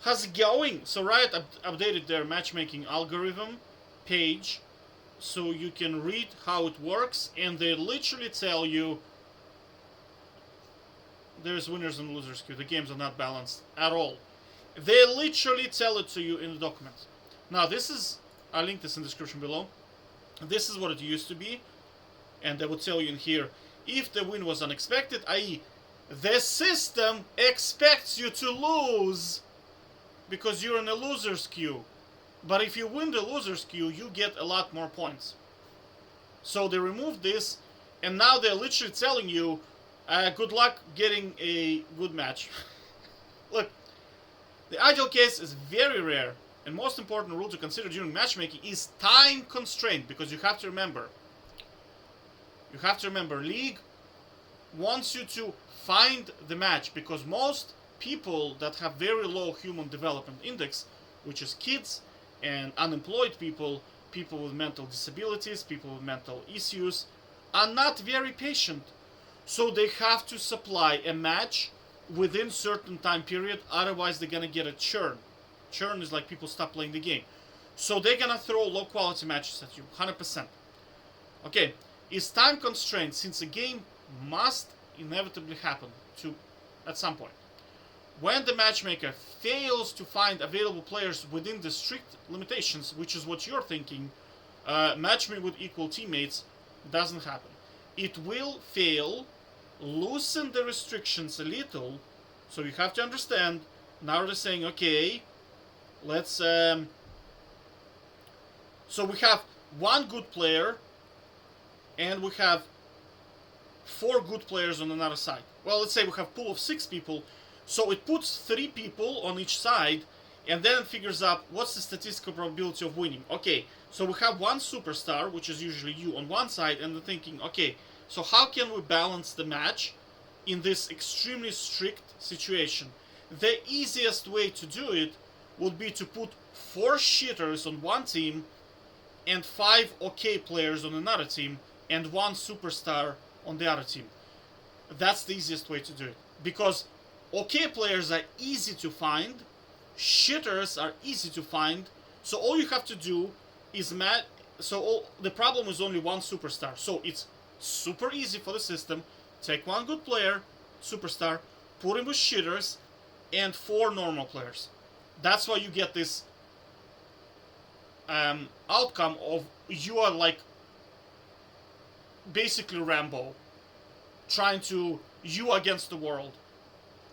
How's it going? So Riot updated their matchmaking algorithm page so you can read how it works, and they literally tell you there's winners and losers queue. The games are not balanced at all. They literally tell it to you in the document. Now this is, I'll link this in the description below. This is what it used to be, and they would tell you in here if the win was unexpected, i.e. the system expects you to lose because you're in a loser's queue. But if you win the loser's queue, you get a lot more points. So they removed this, and now they're literally telling you, good luck getting a good match. Look, the ideal case is very rare, and most important rule to consider during matchmaking is time constraint, because you have to remember, League wants you to find the match, because most people that have very low human development index, which is kids and unemployed people, people with mental disabilities, people with mental issues, are not very patient. So they have to supply a match within certain time period, otherwise they're gonna get a churn. Churn is like people stop playing the game. So they're gonna throw low quality matches at you, 100%. Okay, is time constrained, since a game must inevitably happen at some point. When the matchmaker fails to find available players within the strict limitations, which is what you're thinking, matchmaking with equal teammates doesn't happen. It will fail, loosen the restrictions a little, so you have to understand, now they're saying, okay, let's, so we have one good player, and we have 4 good players on another side. Well, let's say we have a pool of 6 people, so it puts 3 people on each side, and then it figures out what's the statistical probability of winning. Okay, so we have one superstar, which is usually you, on one side, and they're thinking, okay, so how can we balance the match in this extremely strict situation? The easiest way to do it would be to put 4 shitters on one team, and 5 okay players on another team, and 1 superstar on the other team. That's the easiest way to do it, because okay players are easy to find, shitters are easy to find, so all you have to do is the problem is only 1 superstar, so it's super easy for the system. Take 1 good player, superstar, put him with shitters, and 4 normal players. That's why you get this outcome of you are like basically Rambo, trying to you against the world.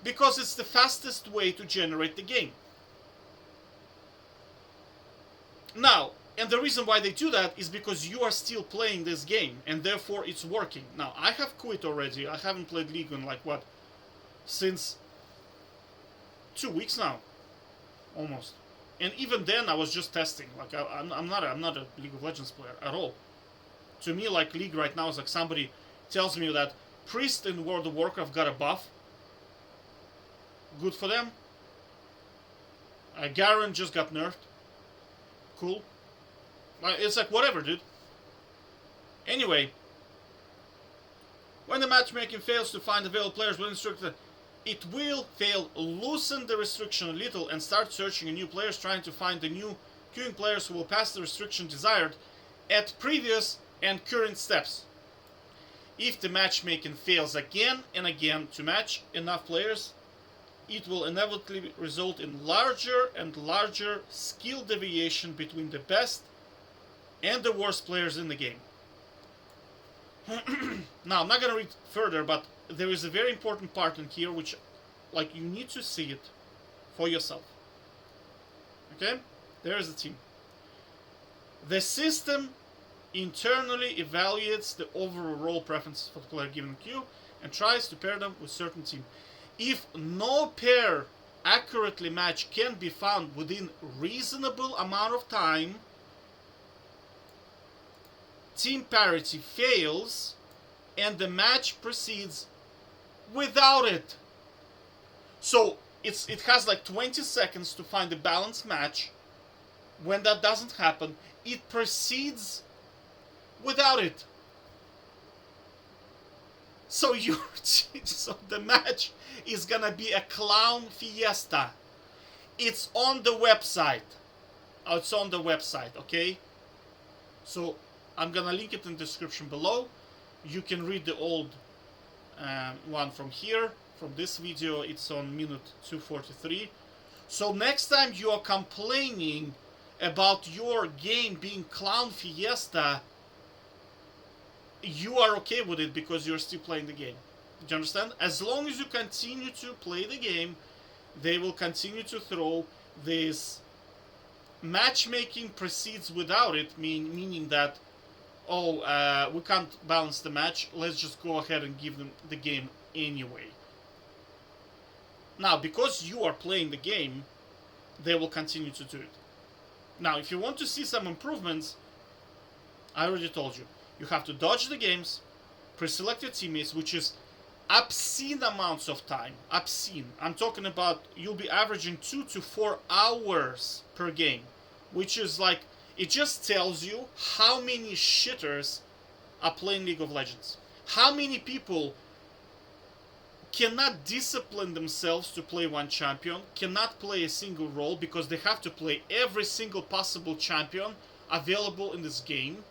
Because it's the fastest way to generate the game. Now, and the reason why they do that is because you are still playing this game, and therefore it's working. Now, I have quit already. I haven't played League in like what? Since 2 weeks now. Almost. And even then I was just testing. Like I'm not a League of Legends player at all. To me, like, League right now is like somebody tells me that Priest in World of Warcraft got a buff. Good for them. Garen just got nerfed. Cool. It's like, whatever, dude. Anyway, when the matchmaking fails to find available players within instructor, it will fail, loosen the restriction a little, and start searching a new players, trying to find the new queuing players who will pass the restriction desired at previous and current steps. If the matchmaking fails again and again to match enough players, it will inevitably result in larger and larger skill deviation between the best and the worst players in the game. Now, I'm not going to read further, but there is a very important part in here which, like, you need to see it for yourself. Okay? There is a team. The system internally evaluates the overall role preferences for the player given queue and tries to pair them with certain team. If no pair accurately matched can be found within reasonable amount of time, team parity fails and the match proceeds without it. So it has like 20 seconds to find a balanced match. When that doesn't happen, it proceeds without it. So so the match is gonna be a clown fiesta. It's on the website. It's on the website, okay? So I'm gonna link it in the description below. You can read the old one from here, from this video. It's on minute 2:43. So next time you are complaining about your game being Clown Fiesta, you are okay with it because you're still playing the game. Do you understand? As long as you continue to play the game, they will continue to throw this matchmaking proceeds without it, meaning that, oh, we can't balance the match, let's just go ahead and give them the game anyway. Now, because you are playing the game, they will continue to do it. Now, if you want to see some improvements, I already told you, you have to dodge the games, pre-select your teammates, which is obscene amounts of time. Obscene. I'm talking about you'll be averaging 2 to 4 hours per game, which is like, it just tells you how many shitters are playing League of Legends. How many people cannot discipline themselves to play one champion, cannot play a single role because they have to play every single possible champion available in this game.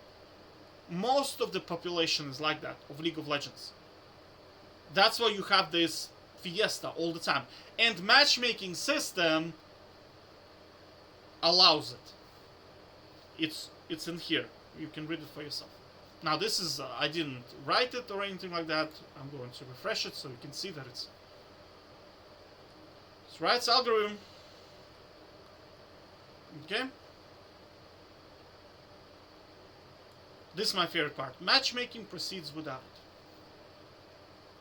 Most of the population is like that, of League of Legends. That's why you have this fiesta all the time. And matchmaking system allows it. It's in here. You can read it for yourself. Now this is, I didn't write it or anything like that. I'm going to refresh it so you can see that it's Riot's algorithm. Okay. This is my favorite part. Matchmaking proceeds without it.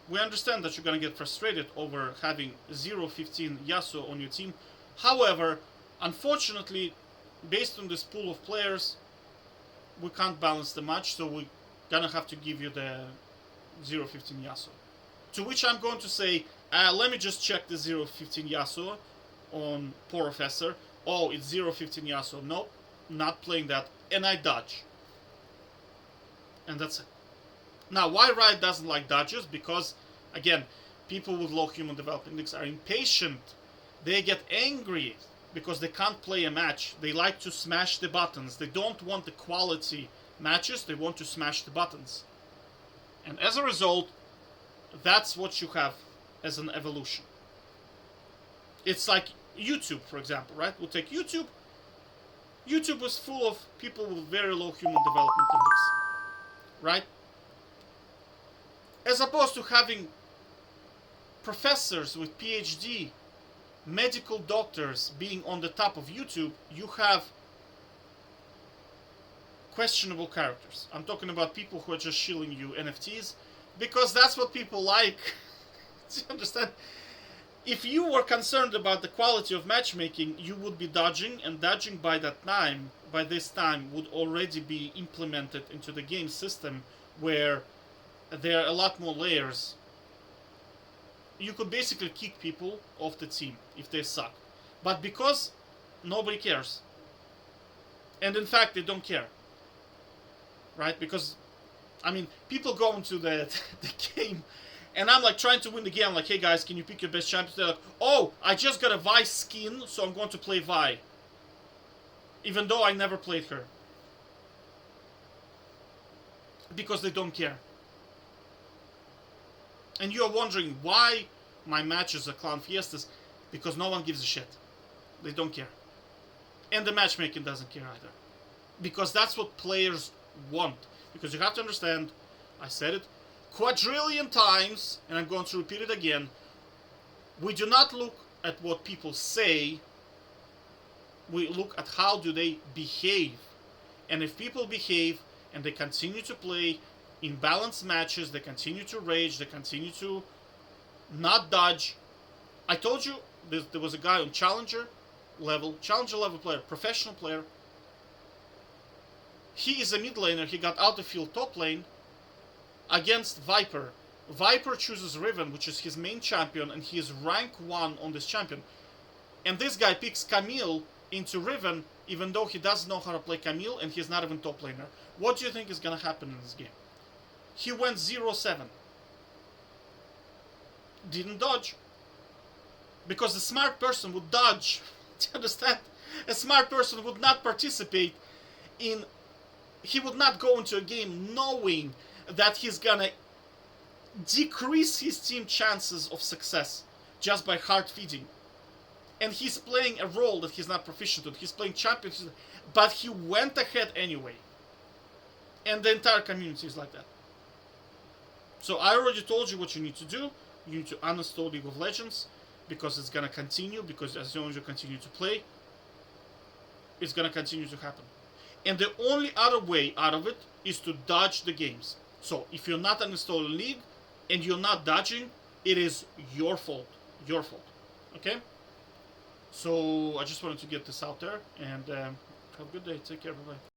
We understand that you're gonna get frustrated over having 0-15 Yasuo on your team. However, unfortunately, based on this pool of players, we can't balance the match, so we're gonna have to give you the 0-15 Yasuo. To which I'm going to say, let me just check the 0-15 Yasuo on Professor. Oh, it's 0-15 Yasuo. Nope, not playing that. And I dodge. And that's it. Now, why Riot doesn't like dodges? Because, again, people with low human development index are impatient. They get angry because they can't play a match. They like to smash the buttons. They don't want the quality matches. They want to smash the buttons. And as a result, that's what you have as an evolution. It's like YouTube, for example, right? We'll take YouTube. YouTube was full of people with very low human development index, right? As opposed to having professors with PhD, medical doctors being on the top of YouTube, you have questionable characters. I'm talking about people who are just shilling you NFTs because that's what people like. Do you understand? If you were concerned about the quality of matchmaking, you would be dodging, and dodging by this time, would already be implemented into the game system where there are a lot more layers. You could basically kick people off the team if they suck. But because nobody cares, and in fact they don't care, right? Because, I mean, people go into the game, and I'm like trying to win the game. I'm like, hey guys, can you pick your best champions? They're like, oh, I just got a Vi skin, so I'm going to play Vi. Even though I never played her. Because they don't care. And you're wondering why my matches are Clown Fiestas. Because no one gives a shit. They don't care. And the matchmaking doesn't care either. Because that's what players want. Because you have to understand, I said it quadrillion times, and I'm going to repeat it again. We do not look at what people say. We look at how do they behave. And if people behave and they continue to play in balanced matches, they continue to rage, they continue to not dodge. I told you there was a guy on challenger level player, professional player. He is a mid laner. He got out of field top lane against Viper. Viper chooses Riven, which is his main champion, and he is rank 1 on this champion. And this guy picks Camille into Riven, even though he doesn't know how to play Camille, and he's not even top laner. What do you think is going to happen in this game? He went 0-7. Didn't dodge. Because the smart person would dodge. Do you understand? A smart person would not participate in. He would not go into a game knowing that he's gonna decrease his team chances of success just by hard feeding. And he's playing a role that he's not proficient in. He's playing champion, but he went ahead anyway. And the entire community is like that. So I already told you what you need to do. You need to uninstall League of Legends because it's gonna continue. Because as long as you continue to play, it's gonna continue to happen. And the only other way out of it is to dodge the games. So if you're not uninstalling League and you're not dodging, it is your fault. Your fault. Okay? So I just wanted to get this out there, and have a good day. Take care. Bye-bye.